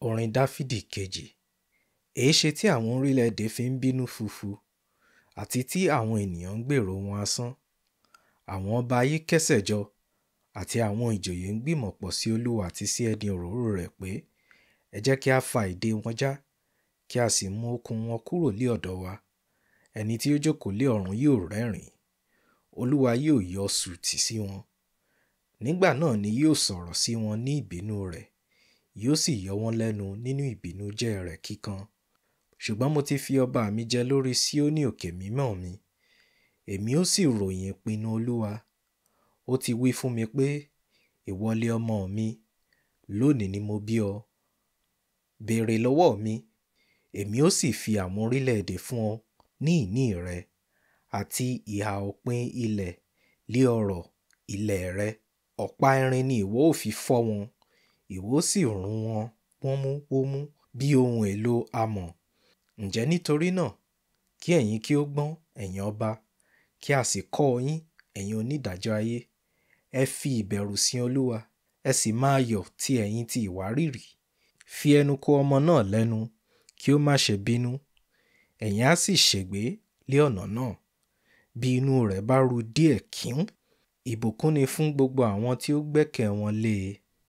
Orin Dafidi Keji. Èéṣe tí àwọn orílẹ̀-èdè fi ń bínú fufu àti tí àwọn ènìyàn ń gbèrò wọn asán? Àwọn ọba ayé kẹ́sẹ̀ jọ àti àwọn ìjòyè ń gbìmọ̀ pọ̀ sí Olúwa àti sí ẹni òróró rẹ̀ pé, ẹ jẹ́ kí a fa ìdè wọn já, kí a sì mú okùn wọn kúrò lé ọ̀dọ̀ wa. Ẹni tí ó jókòó lé ọ̀run yóò rẹ́rìn-ín, Olúwa yóò yọ sùtì sí wọn. Nígbà náà ni yóò sọ̀rọ̀ sí wọn ní ìbínú rẹ̀, yóò sì yọ wọ́n lẹ́nu nínú ìbìnújẹ́ rẹ̀ kíkan. Ṣùgbọ́n mo ti fi ọba mi jẹ lórí Síónì òkè mímọ́ mi. Èmi ó sì ròyìn ìpinnu Olúwa. Ó ti wí fún mi pé, ìwọ lé ọmọ mi, lónìí ni mo bí ọ. Béèrè lọ́wọ́ mi, èmi ó sì fi àwọn orílẹ̀-èdè fún ọ ní ìní rẹ, àti ìhà òpin ilẹ̀ lé ọrọ̀ ilẹ̀ rẹ. Ọ̀pá irin ni ìwọ ó fi fọ́ wọn, ìwọ ó sì rún wọn wómúwómú bí ohun èlò amọ̀. Ǹjẹ́ nítorí náà, kí ẹ̀yin kí ó gbọ́n, ẹ̀yin ọba, kí a sì kọ́ yín, ẹ̀yin onídàájọ́ ayé. Ẹ fi ìbẹ̀rù sin Olúwa, ẹ sì máa yọ̀ tí ẹ̀yin ti ìwárìrì. Fi ẹnu kò ọmọ náà lẹ́nu, kí ó má ṣe bínú. Ẹ̀yin á sì ṣègbé lé ọ̀nà náà, bí inú rẹ̀ bá ru díẹ̀ kíún. Ìbùkún ni fún gbogbo àwọn tí ó gbẹ́kẹ̀ wọn lé e.